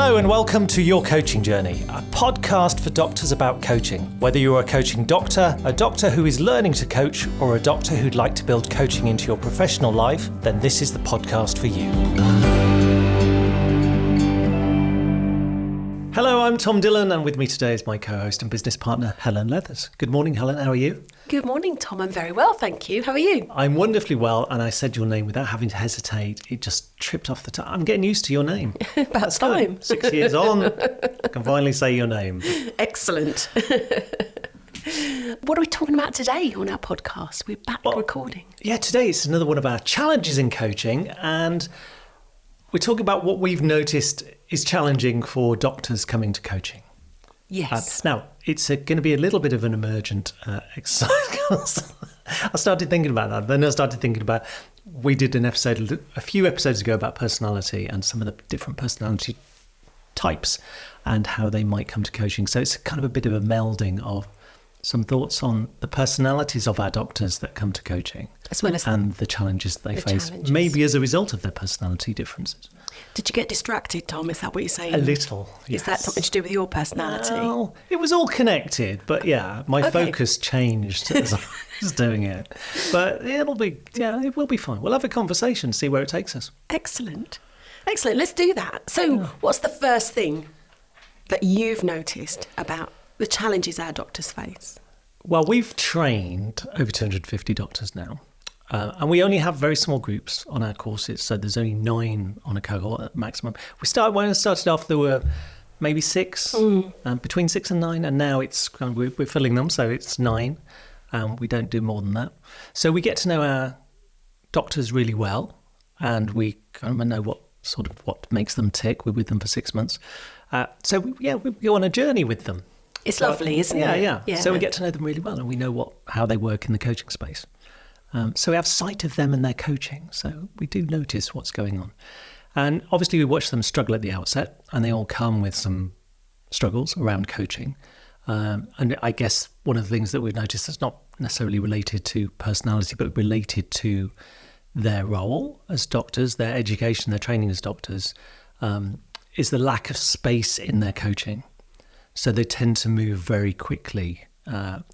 Hello and welcome to Your Coaching Journey, a podcast for doctors about coaching. Whether you're a coaching doctor, a doctor who is learning to coach, or a doctor who'd like to build coaching into your professional life, then this is the podcast for you. Hello, I'm Tom Dillon, and with me today is my co-host and business partner, Helen Leathers. Good morning, Helen. How are you? Good morning, Tom. I'm very well, thank you. How are you? I'm wonderfully well, and I said your name without having to hesitate. It just tripped off the tongue. I'm getting used to your name. About That's time. Good. 6 years on, I can finally say your name. Excellent. What are we talking about today on our podcast? We're back recording. Yeah, today it's another one of our challenges in coaching, and we're talking about what we've noticed is challenging for doctors coming to coaching. Yes. Now, it's going to be a little bit of an emergent exercise. I started thinking about that. Then I started thinking about, we did an episode a few episodes ago about personality and some of the different personality types and how they might come to coaching. So it's kind of a bit of a melding of some thoughts on the personalities of our doctors that come to coaching, as well as and the challenges they face, maybe as a result of their personality differences. Did you get distracted, Tom? Is that what you're saying? A little, yes. Is that something to do with your personality? Well, it was all connected, but yeah, my focus changed as I was doing it. But it will be fine. We'll have a conversation, see where it takes us. Excellent. Let's do that. So what's the first thing that you've noticed about the challenges our doctors face? Well, we've trained over 250 doctors now. And we only have very small groups on our courses, so there's only 9 on a cohort at maximum. When I started off, there were maybe 6, between 6 and 9, and now it's we're filling them, so it's 9. We don't do more than that. So we get to know our doctors really well, and we kind of know what makes them tick. We're with them for 6 months. So we go on a journey with them. It's lovely, isn't it? Yeah. So we get to know them really well, and we know how they work in the coaching space. So we have sight of them and their coaching. So we do notice what's going on. And obviously we watch them struggle at the outset, and they all come with some struggles around coaching. And I guess one of the things that we've noticed that's not necessarily related to personality, but related to their role as doctors, their education, their training as doctors, is the lack of space in their coaching. So they tend to move very quickly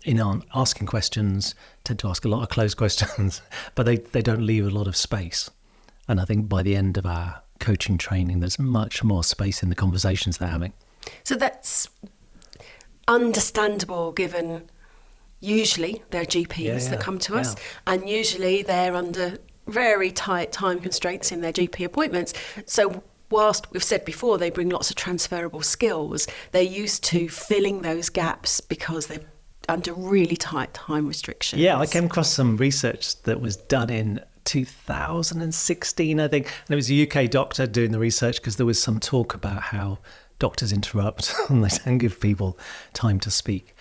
in asking questions, tend to ask a lot of closed questions, but they don't leave a lot of space. And I think by the end of our coaching training, there's much more space in the conversations they're having. So that's understandable, given usually they're GPs that come to us, and usually they're under very tight time constraints in their GP appointments. So whilst we've said before they bring lots of transferable skills, they're used to filling those gaps because they're under really tight time restrictions. Yeah, I came across some research that was done in 2016, I think, and it was a UK doctor doing the research because there was some talk about how doctors interrupt and they don't give people time to speak.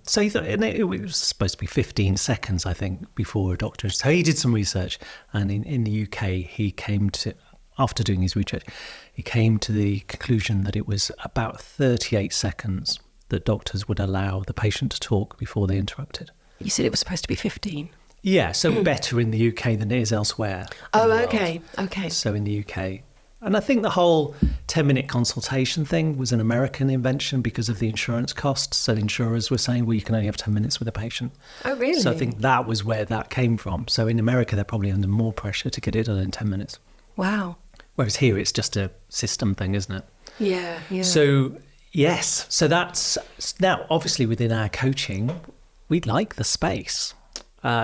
So he thought, and it was supposed to be 15 seconds, I think, before a doctor. So he did some research, and in the UK, he came to, after doing his research, he came to the conclusion that it was about 38 seconds that doctors would allow the patient to talk before they interrupted. You said it was supposed to be 15. Yeah, so better in the UK than it is elsewhere. Oh, okay. So in the UK. And I think the whole 10-minute consultation thing was an American invention because of the insurance costs. So insurers were saying, well, you can only have 10 minutes with a patient. Oh, really? So I think that was where that came from. So in America, they're probably under more pressure to get it done in 10 minutes. Wow. Whereas here, it's just a system thing, isn't it? Yeah. So, yes. So that's now, obviously, within our coaching, we like the space.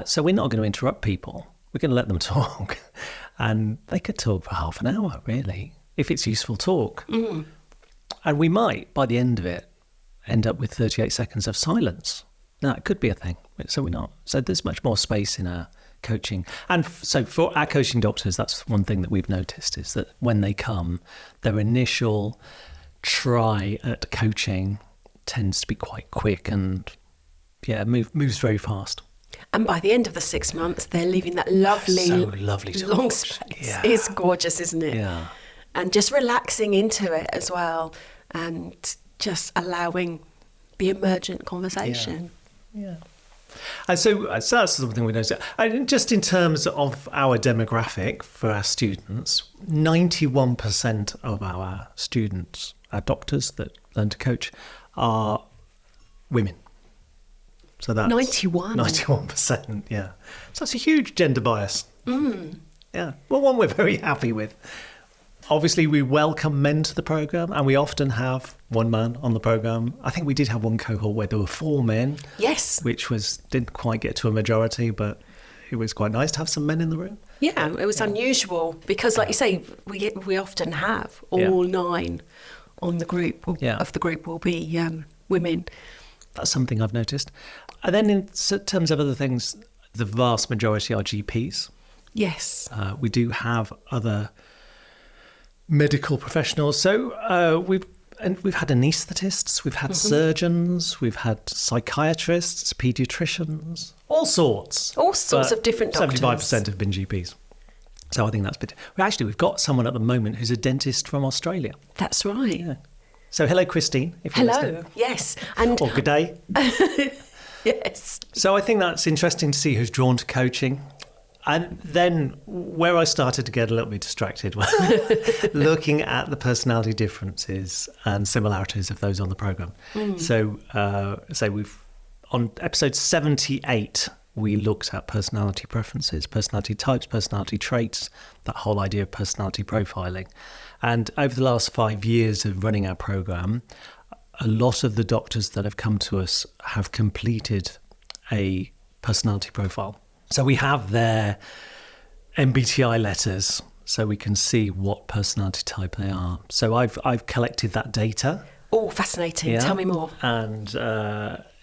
So we're not going to interrupt people. We're going to let them talk. And they could talk for half an hour, really, if it's useful talk. And we might, by the end of it, end up with 38 seconds of silence. Now, it could be a thing, so we're not. So there's much more space in our coaching. And so for our coaching doctors, that's one thing that we've noticed, is that when they come, their initial try at coaching tends to be quite quick and, moves very fast. And by the end of the 6 months, they're leaving that lovely long space. Yeah. It's gorgeous, isn't it? Yeah. And just relaxing into it as well, and just allowing the emergent conversation. Yeah. And so that's something we noticed. And just in terms of our demographic for our students, 91% of our students our doctors that learn to coach are women. So that's 91%, yeah. So that's a huge gender bias. Yeah, well, one we're very happy with. Obviously, we welcome men to the programme, and we often have one man on the programme. I think we did have one cohort where there were 4 men. Yes. Which didn't quite get to a majority, but it was quite nice to have some men in the room. Yeah, it was unusual because, like you say, we often have all 9 on the group of the group will be women. That's something I've noticed. And then in terms of other things, the vast majority are GPs. Yes. We do have other medical professionals. So we've had anaesthetists, we've had surgeons, we've had psychiatrists, paediatricians, all sorts. All sorts of different doctors. 75% have been GPs. So I think that's been... we've got someone at the moment who's a dentist from Australia. That's right. Yeah. So hello, Christine. If you're listening. Yes. And or good day. Yes. So I think that's interesting to see who's drawn to coaching. And then where I started to get a little bit distracted was looking at the personality differences and similarities of those on the programme. So we've, on episode 78, we looked at personality preferences, personality types, personality traits, that whole idea of personality profiling. And over the last 5 years of running our programme, a lot of the doctors that have come to us have completed a personality profile. So we have their MBTI letters, so we can see what personality type they are. So I've collected that data. Oh, fascinating! Yeah. Tell me more. And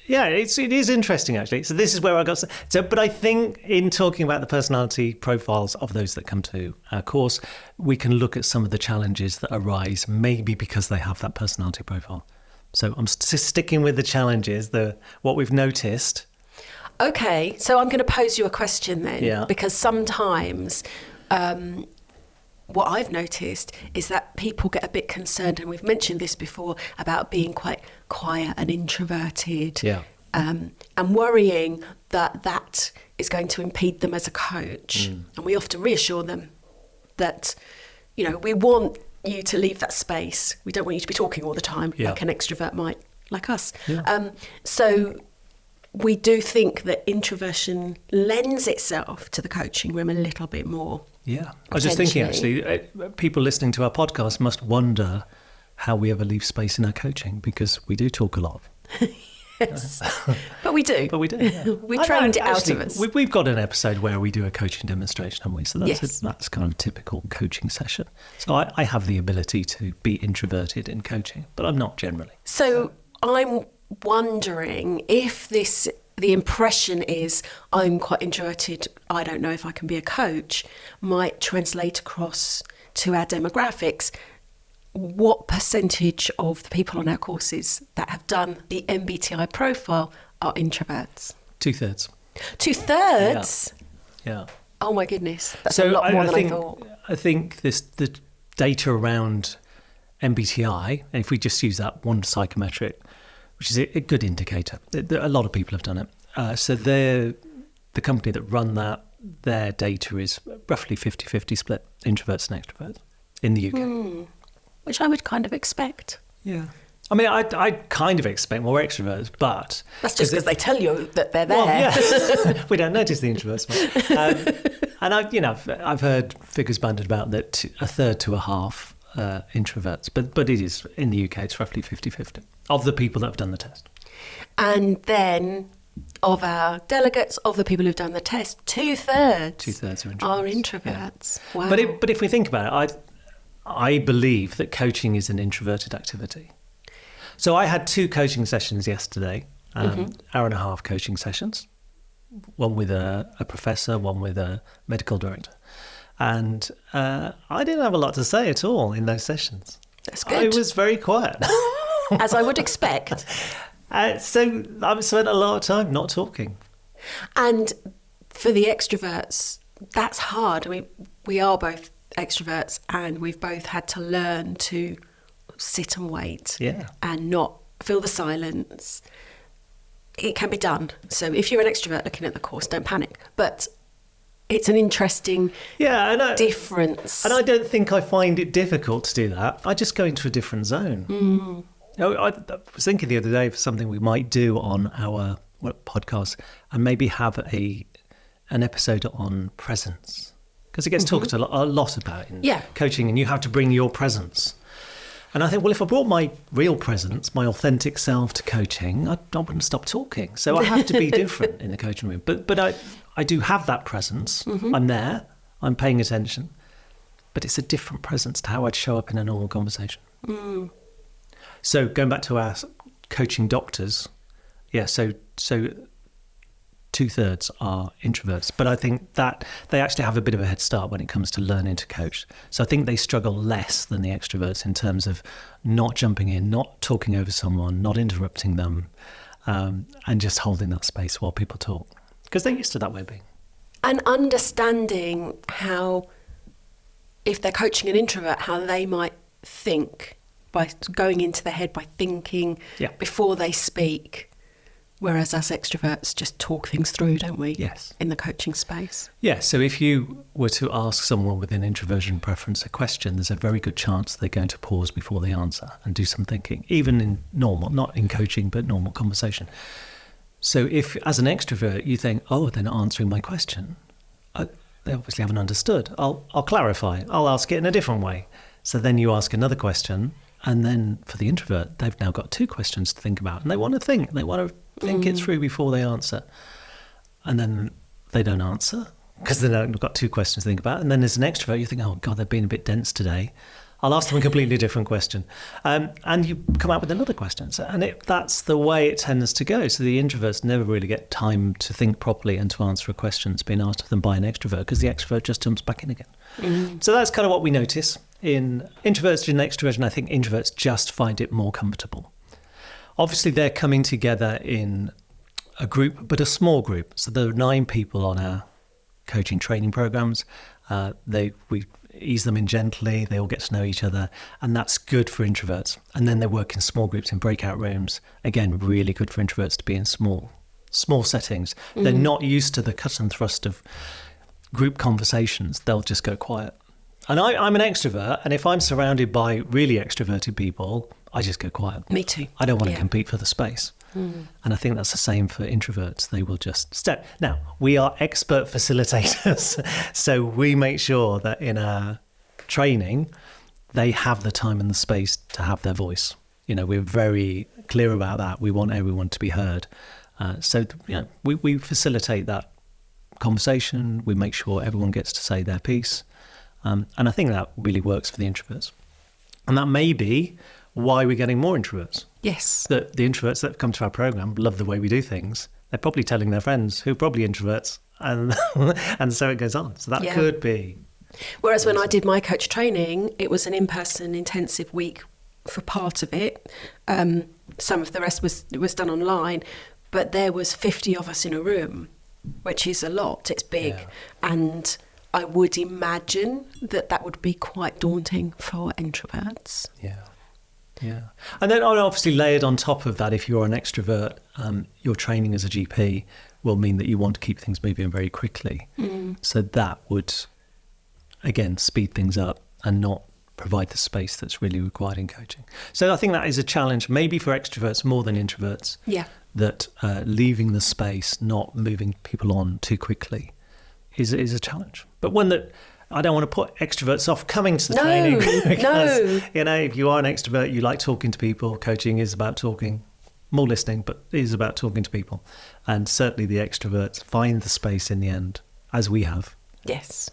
it is interesting actually. So this is where I got. But I think in talking about the personality profiles of those that come to our course, we can look at some of the challenges that arise, maybe because they have that personality profile. So I'm sticking with the challenges, what we've noticed. Okay, so I'm going to pose you a question then, because sometimes what I've noticed is that people get a bit concerned, and we've mentioned this before, about being quite quiet and introverted, and worrying that is going to impede them as a coach. And we often reassure them that, we want you to leave that space. We don't want you to be talking all the time like an extrovert might, like us. So we do think that introversion lends itself to the coaching room a little bit more. Yeah. I was just thinking, actually, people listening to our podcast must wonder how we ever leave space in our coaching, because we do talk a lot. Yes. But we do. We trained it out of us. We've got an episode where we do a coaching demonstration, haven't we? So that's kind of a typical coaching session. So I have the ability to be introverted in coaching, but I'm not generally. So I'm wondering if the impression is I'm quite introverted, I don't know if I can be a coach, might translate across to our demographics. What percentage of the people on our courses that have done the MBTI profile are introverts? 2/3. 2/3? Yeah. Oh my goodness, that's a lot more than I thought. I think the data around MBTI, and if we just use that one psychometric, which is a good indicator. A lot of people have done it. So the company that run that, their data is roughly 50-50 split, introverts and extroverts in the UK. Which I would kind of expect. Yeah. I mean, I kind of expect more extroverts, but... That's just because they tell you that they're there. Well, yeah. We don't notice the introverts much. And I've heard figures bandied about that 1/3 to 1/2 introverts, but it is, in the UK, it's roughly 50-50 of the people that have done the test. And then of our delegates, of the people who've done the test, 2/3 are introverts. Yeah. Wow. But if we think about it, I believe that coaching is an introverted activity. So I had 2 coaching sessions yesterday, hour and a half coaching sessions, one with a professor, one with a medical director. And I didn't have a lot to say at all in those sessions. That's good. I was very quiet. As I would expect. So I've spent a lot of time not talking. And for the extroverts, that's hard. I mean, we are both extroverts, and we've both had to learn to sit and wait and not feel the silence. It can be done. So if you're an extrovert looking at the course, don't panic. But it's an interesting difference. And I don't think I find it difficult to do that. I just go into a different zone. I was thinking the other day of something we might do on our podcast, and maybe have an episode on presence, because it gets talked a lot about in coaching, and you have to bring your presence. And I think, well, if I brought my real presence, my authentic self to coaching, I wouldn't stop talking. So I have to be different in the coaching room. But I do have that presence. I'm there. I'm paying attention. But it's a different presence to how I'd show up in a normal conversation. So going back to our coaching doctors, so 2/3 are introverts, but I think that they actually have a bit of a head start when it comes to learning to coach. So I think they struggle less than the extroverts in terms of not jumping in, not talking over someone, not interrupting them, and just holding that space while people talk, because they're used to that way of being. And understanding how, if they're coaching an introvert, how they might think by going into their head, by thinking before they speak. Whereas us extroverts just talk things through, don't we? Yes. In the coaching space. Yeah, so if you were to ask someone with an introversion preference a question, there's a very good chance they're going to pause before they answer and do some thinking, even in normal, not in coaching, but normal conversation. So if, as an extrovert, you think, oh, they're not answering my question, they obviously haven't understood. I'll clarify. I'll ask it in a different way. So then you ask another question, and then for the introvert, they've now got 2 questions to think about, and they want to think. They want to think it through before they answer. And then they don't answer because they've got 2 questions to think about. And then as an extrovert, you think, oh, God, they've been a bit dense today. I'll ask them a completely different question. And you come out with another question. So, that's the way it tends to go. So the introverts never really get time to think properly and to answer a question that's been asked of them by an extrovert, because the extrovert just jumps back in again. So that's kind of what we notice in introverts and extroversion. I think introverts just find it more comfortable. Obviously, they're coming together in a group, but a small group. So there are 9 people on our coaching training programs. We ease them in gently. They all get to know each other, and that's good for introverts. And then they work in small groups in breakout rooms. Again, really good for introverts to be in small settings. They're not used to the cut and thrust of group conversations. They'll just go quiet. And I'm an extrovert, and if I'm surrounded by really extroverted people, I just go quiet. Me too. I don't want to compete for the space. And I think that's the same for introverts. They will just step. Now, we are expert facilitators, so we make sure that in our training, they have the time and the space to have their voice. We're very clear about that. We want everyone to be heard. So we facilitate that conversation. We make sure everyone gets to say their piece. And I think that really works for the introverts. And that may be why we're getting more introverts. Yes. The introverts that come to our program love the way we do things. They're probably telling their friends who are probably introverts, and and so it goes on. So that could be. Whereas when I did my coach training, it was an in-person intensive week for part of it. Some of the rest was done online, but there was 50 of us in a room, which is a lot. It's big. And I would imagine that would be quite daunting for introverts. Yeah. And then obviously layered on top of that, if you're an extrovert, your training as a GP will mean that you want to keep things moving very quickly. So that would, again, speed things up and not provide the space that's really required in coaching. So I think that is a challenge, maybe for extroverts more than introverts. Yeah. That leaving the space, not moving people on too quickly is a challenge. But one that I don't want to put extroverts off coming to the training. Because, if you are an extrovert, you like talking to people. Coaching is about talking, more listening, but it is about talking to people. And certainly the extroverts find the space in the end, as we have. Yes.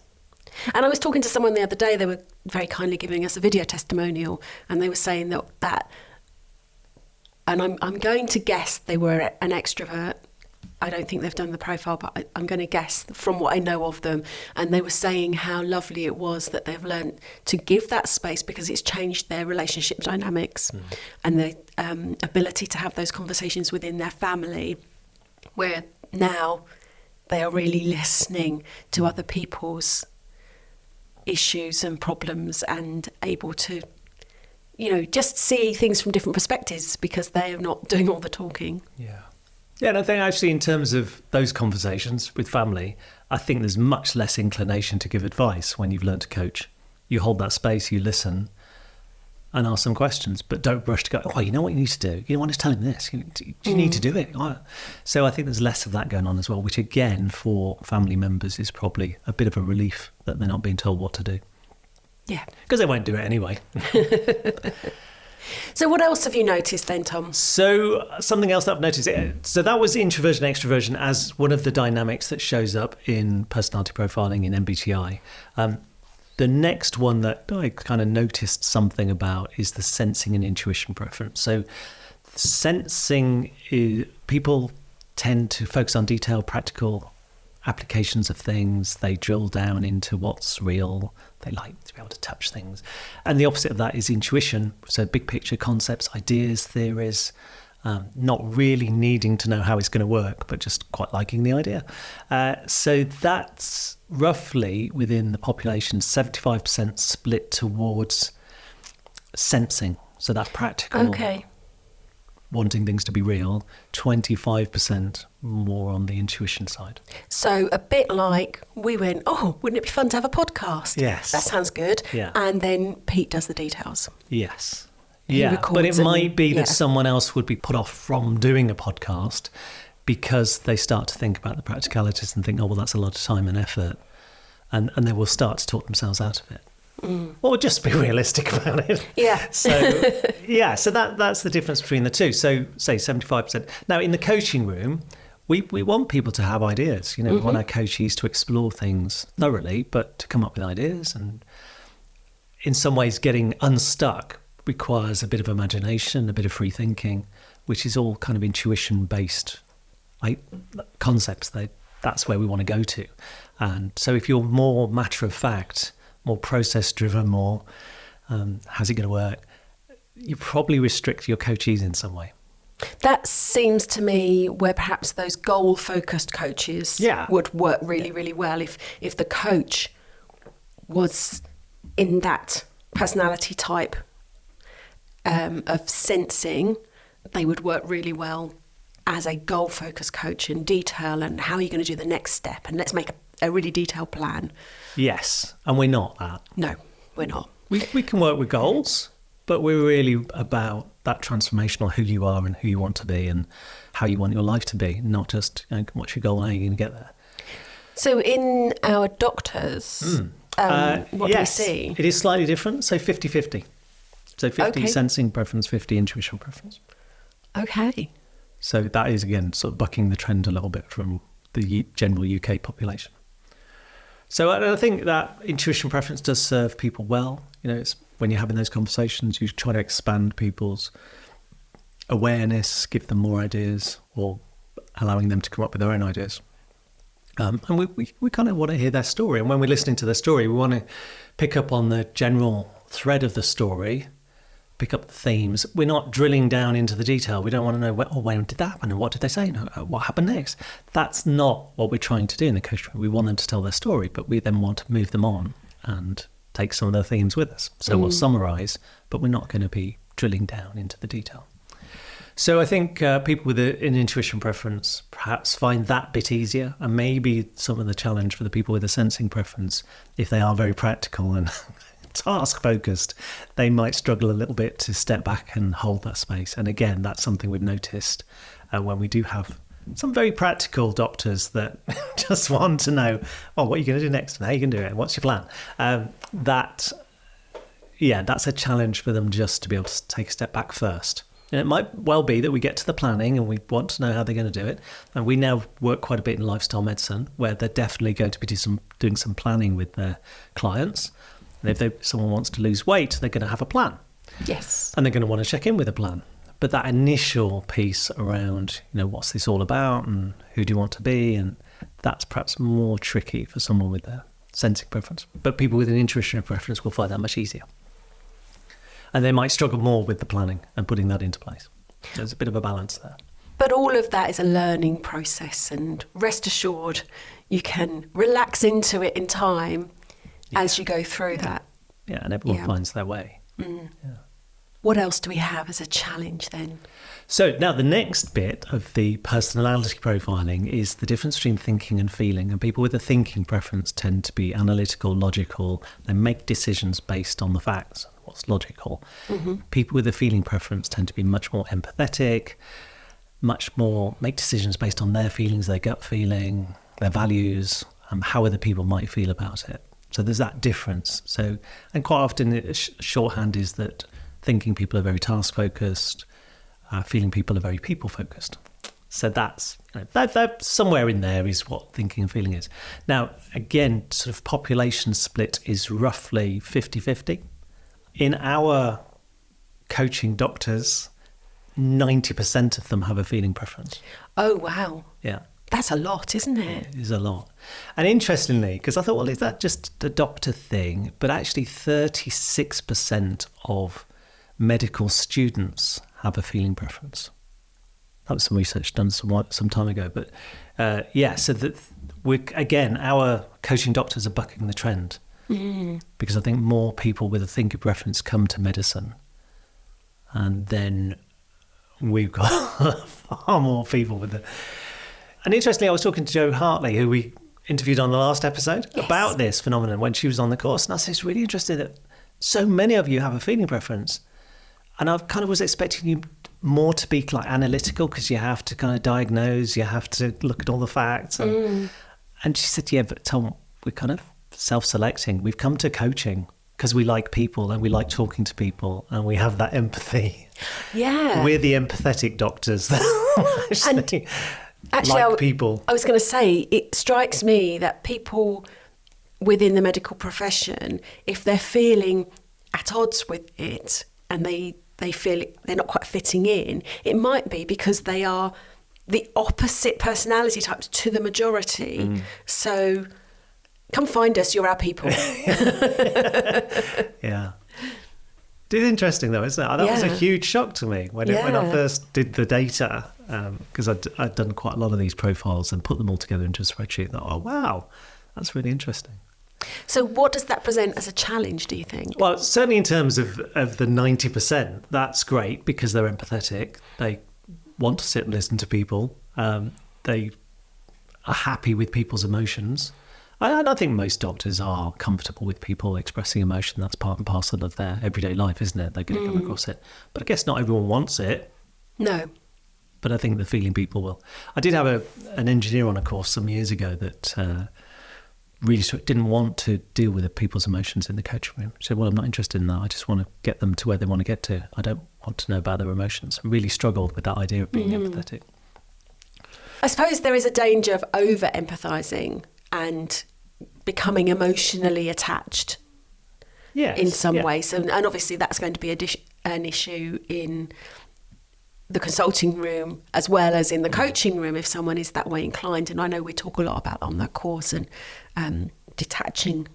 And I was talking to someone the other day. They were very kindly giving us a video testimonial, and they were saying that and I'm going to guess they were an extrovert. I don't think they've done the profile, but I'm going to guess from what I know of them. And they were saying how lovely it was that they've learned to give that space, because it's changed their relationship dynamics and the ability to have those conversations within their family, where now they are really listening to other people's issues and problems and able to, just see things from different perspectives, because they are not doing all the talking. Yeah. Yeah, and I think actually in terms of those conversations with family, I think there's much less inclination to give advice when you've learned to coach. You hold that space, you listen and ask some questions, but don't rush to go, oh, you know what you need to do? You don't want to tell him this. You need to do it. So I think there's less of that going on as well, which again, for family members is probably a bit of a relief that they're not being told what to do. Yeah. Because they won't do it anyway. So what else have you noticed then, Tom? So something else that I've noticed, so that was introversion, extroversion as one of the dynamics that shows up in personality profiling in MBTI. The next one that I kind of noticed something about is the sensing and intuition preference. So sensing, people tend to focus on detailed, practical applications of things. They drill down into what's real. They like to be able to touch things. And the opposite of that is intuition. So big picture concepts, ideas, theories, not really needing to know how it's going to work, but just quite liking the idea. So that's roughly within the population, 75% split towards sensing. So that practical, wanting things to be real, 25% more on the intuition side. So a bit like we went, oh, wouldn't it be fun to have a podcast? Yes. That sounds good. Yeah. And then Pete does the details. Yes. He Yeah, but it might be that yeah. someone else would be put off from doing a podcast because they start to think about the practicalities and think, oh, well, that's a lot of time and effort. And they will start to talk themselves out of it. Or just be realistic about it. Yeah. So that's the difference between the two. So say 75%. Now, in the coaching room, we want people to have ideas. You know, we want our coachees to explore things thoroughly, but to come up with ideas. And in some ways, getting unstuck requires a bit of imagination, a bit of free thinking, which is all kind of intuition-based concepts. That's where we want to go to. And so if you're more matter of fact, more process-driven, more how's it going to work, you probably restrict your coachees in some way. That seems to me where perhaps those goal-focused coaches would work really, really well. If the coach was in that personality type of sensing, they would work really well as a goal-focused coach in detail and how are you going to do the next step, and let's make a really detailed plan. Yes, and we're not that. No, we're not. We can work with goals, but we're really about that transformational who you are and who you want to be and how you want your life to be, not just what's your goal and how you're going to get there. So in our doctors, what do we see? It is slightly different, so 50-50. So 50 sensing preference, 50 intuition preference. Okay. So that is, again, sort of bucking the trend a little bit from the general UK population. So I think that intuition preference does serve people well. You know, it's when you're having those conversations, you try to expand people's awareness, give them more ideas, or allowing them to come up with their own ideas. And we kind of want to hear their story. And when we're listening to their story, we want to pick up on the general thread of the story, pick up the themes. We're not drilling down into the detail. We don't want to know, when did that happen? And what did they say? And what happened next? That's not what we're trying to do in the coaching. We want them to tell their story, but we then want to move them on and take some of their themes with us. So we'll summarise, but we're not going to be drilling down into the detail. So I think people with an intuition preference perhaps find that bit easier, and maybe some of the challenge for the people with a sensing preference, if they are very practical and task focused, they might struggle a little bit to step back and hold that space. And again, that's something we've noticed when we do have some very practical doctors that just want to know, what are you going to do next and how are you going to do it and what's your plan? That's a challenge for them just to be able to take a step back first. And it might well be that we get to the planning and we want to know how they're going to do it. And we now work quite a bit in lifestyle medicine where they're definitely going to be doing some planning with their clients. And if someone wants to lose weight, they're going to have a plan. Yes. And they're going to want to check in with a plan. But that initial piece around, what's this all about and who do you want to be? And that's perhaps more tricky for someone with a sensing preference. But people with an intuition preference will find that much easier. And they might struggle more with the planning and putting that into place. There's a bit of a balance there. But all of that is a learning process, and rest assured you can relax into it in time as you go through that. Yeah, and everyone finds their way. Yeah. What else do we have as a challenge then? So now the next bit of the personality profiling is the difference between thinking and feeling. And people with a thinking preference tend to be analytical, logical. They make decisions based on the facts, what's logical. Mm-hmm. People with a feeling preference tend to be much more empathetic, much more make decisions based on their feelings, their gut feeling, their values, how other people might feel about it. So there's that difference. So, and quite often shorthand is that thinking people are very task focused, feeling people are very people focused. So that's that somewhere in there is what thinking and feeling is. Now, again, sort of population split is roughly 50-50. In our coaching doctors, 90% of them have a feeling preference. Oh, wow. Yeah. That's a lot, isn't it? It is a lot. And interestingly, because I thought, well, is that just a doctor thing? But actually 36% of medical students have a feeling preference. That was some research done some time ago. But so that again, our coaching doctors are bucking the trend. Because I think more people with a thinking preference come to medicine. And then we've got far more people with it. And interestingly, I was talking to Jo Hartley, who we interviewed on the last episode, about this phenomenon when she was on the course. And I said, it's really interesting that so many of you have a feeling preference. And I kind of was expecting you more to be like analytical, because you have to kind of diagnose, you have to look at all the facts. And she said, yeah, but Tom, we're kind of self-selecting. We've come to coaching because we like people and we like talking to people and we have that empathy. Yeah. We're the empathetic doctors. Actually, like people. I was going to say, it strikes me that people within the medical profession, if they're feeling at odds with it and they feel they're not quite fitting in, it might be because they are the opposite personality types to the majority. So come find us, you're our people. Yeah. It is interesting though, isn't it? That was a huge shock to me when I first did the data, because I'd done quite a lot of these profiles and put them all together into a spreadsheet. I thought, oh wow, that's really interesting. So what does that present as a challenge, do you think? Well, certainly in terms of the 90%, that's great because they're empathetic. They want to sit and listen to people. They are happy with people's emotions. I think most doctors are comfortable with people expressing emotion. That's part and parcel of their everyday life, isn't it? They're going to come across it. But I guess not everyone wants it. No. But I think the feeling people will. I did have an engineer on a course some years ago that really didn't want to deal with the people's emotions in the coaching room. She said, well, I'm not interested in that. I just want to get them to where they want to get to. I don't want to know about their emotions. I really struggled with that idea of being empathetic. I suppose there is a danger of over-empathising and becoming emotionally attached in some way. So, and obviously that's going to be an issue in the consulting room as well as in the coaching room if someone is that way inclined. And I know we talk a lot about on that course and detaching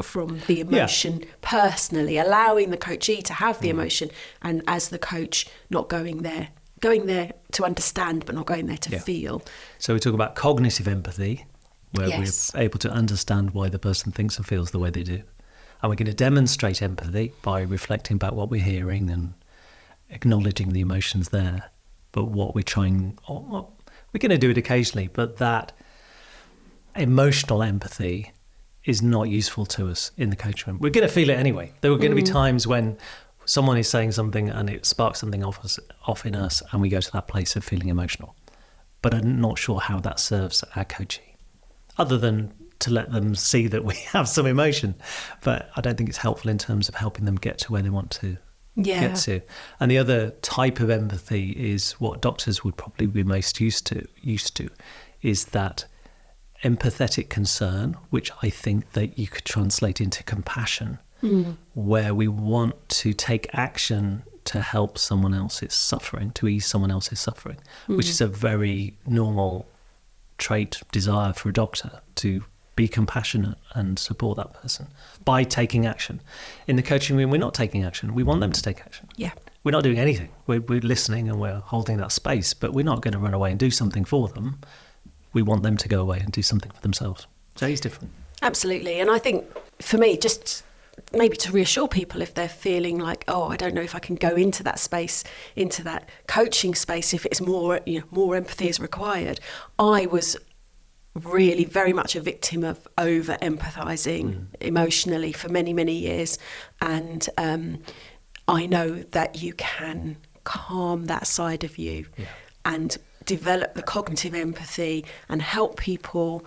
from the emotion personally, allowing the coachee to have the emotion, and as the coach not going there to understand but not going there to feel. So we talk about cognitive empathy, where we're able to understand why the person thinks and feels the way they do. And we're going to demonstrate empathy by reflecting back what we're hearing and acknowledging the emotions there. But what we're trying, we're going to do it occasionally, but that emotional empathy is not useful to us in the coaching room. We're going to feel it anyway. There are going to be times when someone is saying something and it sparks something off in us and we go to that place of feeling emotional. But I'm not sure how that serves our coachee, other than to let them see that we have some emotion. But I don't think it's helpful in terms of helping them get to where they want to get to. And the other type of empathy is what doctors would probably be most used to, is that empathetic concern, which I think that you could translate into compassion, where we want to take action to help someone else's suffering, to ease someone else's suffering, which is a very normal trait, desire for a doctor, to be compassionate and support that person by taking action. In the coaching room, we're not taking action. We want them to take action. Yeah. We're not doing anything. We're listening and we're holding that space, but we're not going to run away and do something for them. We want them to go away and do something for themselves. So it's different. Absolutely. And I think for me, just maybe to reassure people if they're feeling like, oh, I don't know if I can go into that space, into that coaching space, if it's more, more empathy is required. I was really very much a victim of over empathizing emotionally for many, many years. And I know that you can calm that side of you and develop the cognitive empathy and help people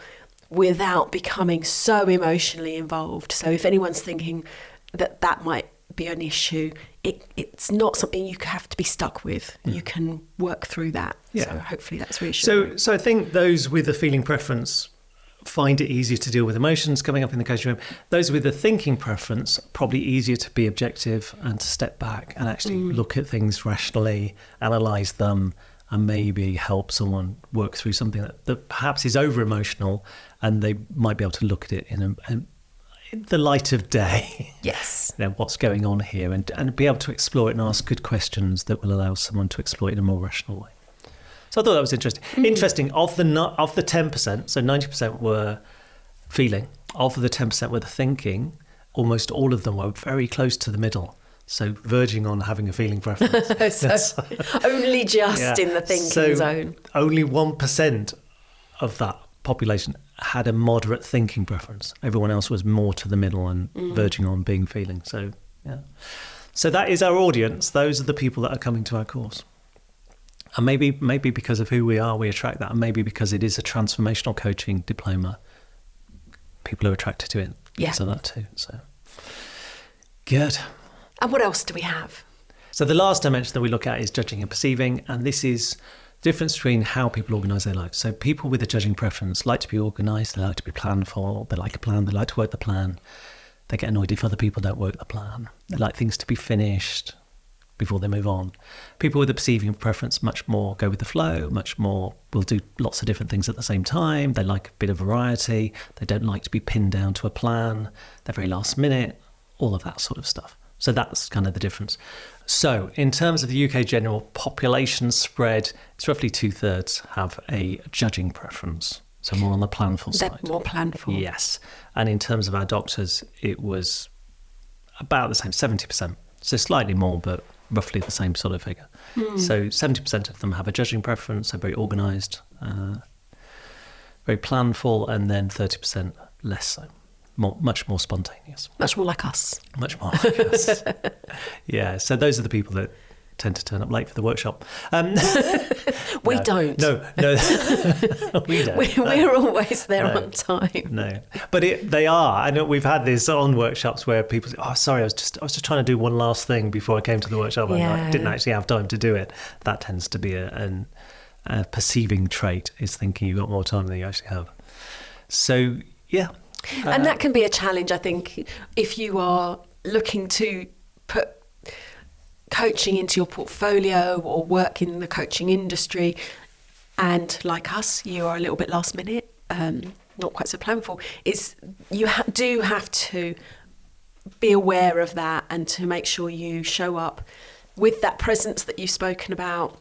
without becoming so emotionally involved. So if anyone's thinking that might be an issue, it's not something you have to be stuck with. You can work through that. So hopefully that's reassuring. So I think those with a feeling preference find it easier to deal with emotions coming up in the coaching room. Those with a thinking preference, probably easier to be objective and to step back and actually look at things rationally, analyse them, and maybe help someone work through something that perhaps is over emotional, and they might be able to look at it in the light of day. Yes. What's going on here, and be able to explore it and ask good questions that will allow someone to explore it in a more rational way. So I thought that was interesting. Interesting, of the 10%, so 90% were feeling, of the 10% were the thinking, almost all of them were very close to the middle. So verging on having a feeling preference. So only just in the thinking zone. Only 1% of that population had a moderate thinking preference. Everyone else was more to the middle and verging on being feeling. So, So that is our audience. Those are the people that are coming to our course. And maybe because of who we are, we attract that. And maybe because it is a transformational coaching diploma, people are attracted to it because of that too. So, good. And what else do we have? So the last dimension that we look at is judging and perceiving, and this is the difference between how people organise their lives. So people with a judging preference like to be organised, they like to be planful, they like a plan, they like to work the plan. They get annoyed if other people don't work the plan. They like things to be finished before they move on. People with a perceiving preference much more go with the flow, much more will do lots of different things at the same time. They like a bit of variety. They don't like to be pinned down to a plan. They're very last minute, all of that sort of stuff. So that's kind of the difference. So in terms of the UK general population spread, it's roughly 2/3 have a judging preference. So more on the planful side. More planful. Yes. And in terms of our doctors, it was about the same, 70%. So slightly more, but roughly the same sort of figure. So 70% of them have a judging preference, so very organised, very planful, and then 30% less so. Much more spontaneous. Much more like us. Much more like us. Yeah, so those are the people that tend to turn up late for the workshop. We don't. No, we don't. We're always there on time. No, but they are. I know we've had this on workshops where people say, "Oh, sorry, I was just trying to do one last thing before I came to the workshop, and I didn't actually have time to do it." That tends to be a perceiving trait, is thinking you've got more time than you actually have. So yeah. And that can be a challenge, I think, if you are looking to put coaching into your portfolio or work in the coaching industry, and like us, you are a little bit last minute, not quite so planful, is you do have to be aware of that and to make sure you show up with that presence that you've spoken about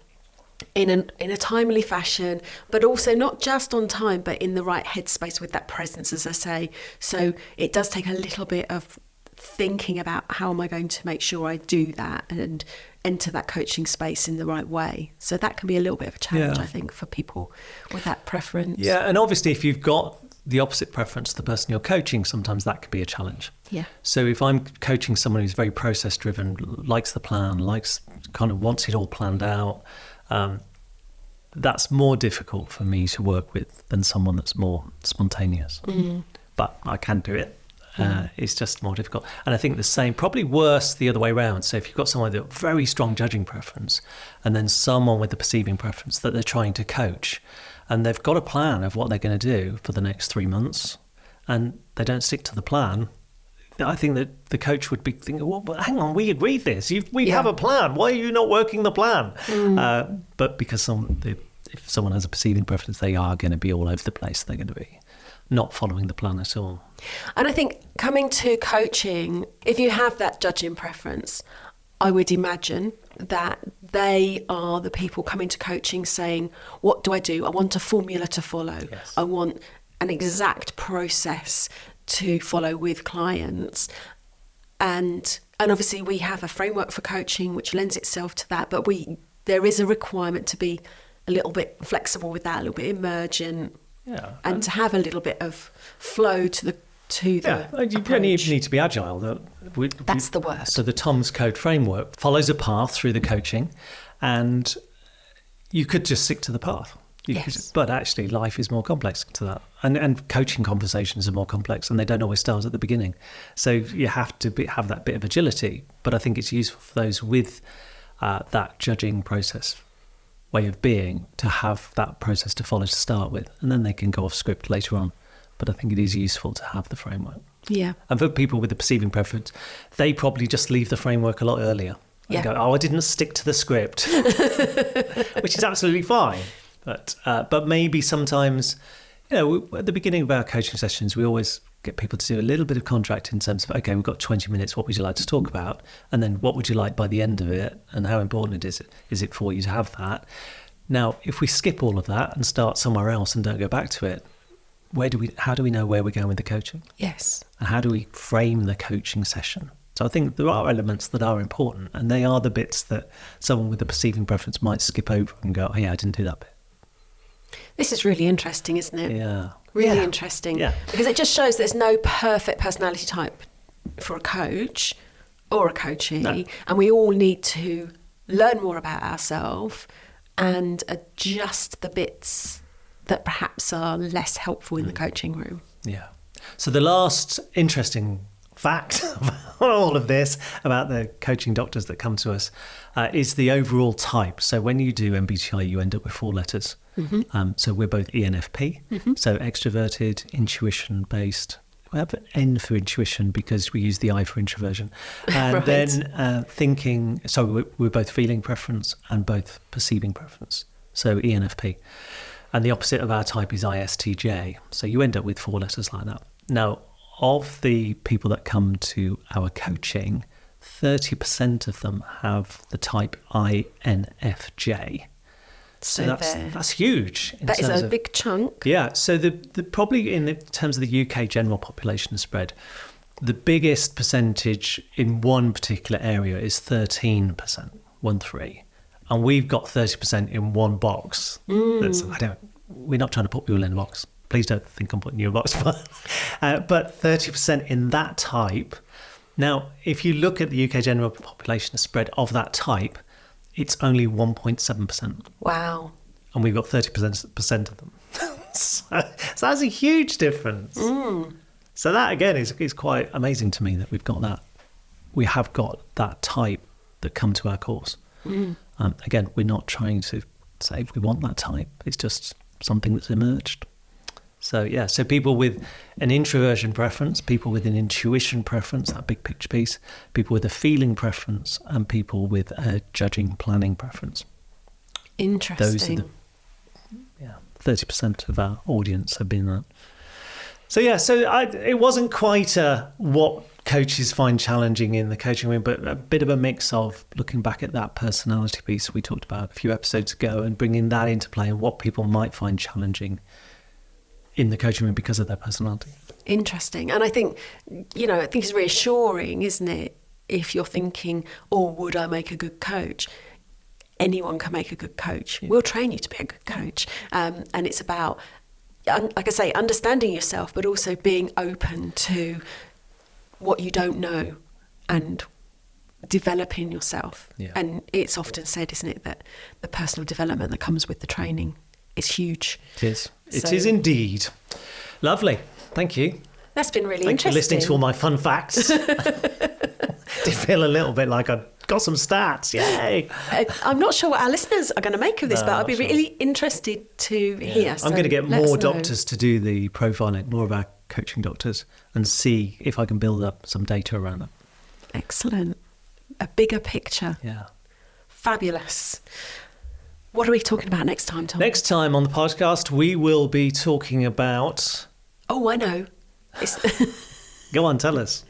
in a timely fashion, but also not just on time, but in the right headspace with that presence, as I say. So it does take a little bit of thinking about how am I going to make sure I do that and enter that coaching space in the right way. So that can be a little bit of a challenge, I think, for people with that preference. Yeah, and obviously if you've got the opposite preference to the person you're coaching, sometimes that could be a challenge. Yeah. So if I'm coaching someone who's very process driven, likes the plan, wants it all planned out, that's more difficult for me to work with than someone that's more spontaneous. But I can do it. It's just more difficult. And I think the same, probably worse the other way around. So if you've got someone with a very strong judging preference and then someone with a perceiving preference that they're trying to coach, and they've got a plan of what they're going to do for the next 3 months, and they don't stick to the plan, I think that the coach would be thinking, well, but hang on, we agreed this. We have a plan. Why are you not working the plan? But because if someone has a perceiving preference, they are going to be all over the place. They're going to be not following the plan at all. And I think coming to coaching, if you have that judging preference, I would imagine that they are the people coming to coaching saying, what do? I want a formula to follow. Yes. I want an exact process to follow with clients. And obviously we have a framework for coaching which lends itself to that, but there is a requirement to be a little bit flexible with that, a little bit emergent, and to have a little bit of flow to the you don't even need to be agile. That's the word. So the Tom's Code framework follows a path through the coaching, and you could just stick to the path. But actually, life is more complex to that, and coaching conversations are more complex, and they don't always start at the beginning. So you have to have that bit of agility. But I think it's useful for those with that judging process way of being to have that process to follow to start with, and then they can go off script later on. But I think it is useful to have the framework. Yeah. And for people with a perceiving preference, they probably just leave the framework a lot earlier. And go, I didn't stick to the script, which is absolutely fine. But maybe sometimes, at the beginning of our coaching sessions, we always get people to do a little bit of contract in terms of, okay, we've got 20 minutes, what would you like to talk about? And then what would you like by the end of it? And how important is it for you to have that? Now, if we skip all of that and start somewhere else and don't go back to it, how do we know where we're going with the coaching? Yes. And how do we frame the coaching session? So I think there are elements that are important, and they are the bits that someone with a perceiving preference might skip over and go, oh yeah, I didn't do that bit. This is really interesting, isn't it? Yeah. Really interesting. Yeah. Because it just shows there's no perfect personality type for a coach or a coachee. No. And we all need to learn more about ourselves and adjust the bits that perhaps are less helpful in the coaching room. Yeah. So the last interesting fact about all of this, about the coaching doctors that come to us, is the overall type. So when you do MBTI, you end up with 4 letters. Mm-hmm. So we're both ENFP, so extroverted, intuition-based. We have an N for intuition because we use the I for introversion. And then thinking, so we're both feeling preference and both perceiving preference. So ENFP. And the opposite of our type is ISTJ. So you end up with 4 letters like that. Now, of the people that come to our coaching, 30% of them have the type INFJ. So that's huge. That is a big chunk. Yeah. So the probably in terms of the UK general population spread, the biggest percentage in one particular area is 13%, 13. And we've got 30% in one box. We're not trying to put people in a box. Please don't think I'm putting you in a box. But 30% in that type. Now, if you look at the UK general population spread of that type, it's only 1.7%. Wow. And we've got 30% of them. So that's a huge difference. So that, again, is quite amazing to me that we've got that. We have got that type that come to our course. Again, we're not trying to say we want that type. It's just something that's emerged. So, so people with an introversion preference, people with an intuition preference, that big picture piece, people with a feeling preference, and people with a judging planning preference. Interesting. Those are 30% of our audience have been that. So, it wasn't quite what coaches find challenging in the coaching room, but a bit of a mix of looking back at that personality piece we talked about a few episodes ago and bringing that into play and what people might find challenging in the coaching room because of their personality. Interesting. And I think it's reassuring, isn't it? If you're thinking, would I make a good coach? Anyone can make a good coach. Yeah. We'll train you to be a good coach. And it's about, like I say, understanding yourself, but also being open to what you don't know and developing yourself. Yeah. And it's often said, isn't it, that the personal development that comes with the training is huge. It is. It is indeed. Lovely. Thank you. That's been really interesting. Thanks for listening to all my fun facts. Did feel a little bit like I've got some stats. Yay. I'm not sure what our listeners are going to make of this, but I'll be really interested to hear. I'm going to get more doctors to do the profiling, more of our coaching doctors, and see if I can build up some data around that. Excellent. A bigger picture. Yeah. Fabulous. What are we talking about next time, Tom? Next time on the podcast, we will be talking about... Oh, I know. Go on, tell us.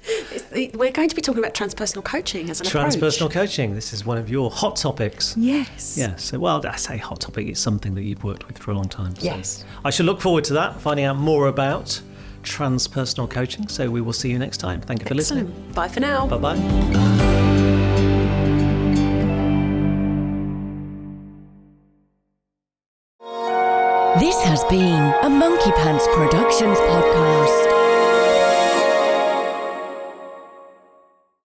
We're going to be talking about transpersonal coaching as an approach. Transpersonal coaching. This is one of your hot topics. Yes. Yeah. So, I say hot topic. It's something that you've worked with for a long time. So yes. I should look forward to that, finding out more about transpersonal coaching. So we will see you next time. Thank you for listening. Bye for now. Bye-bye.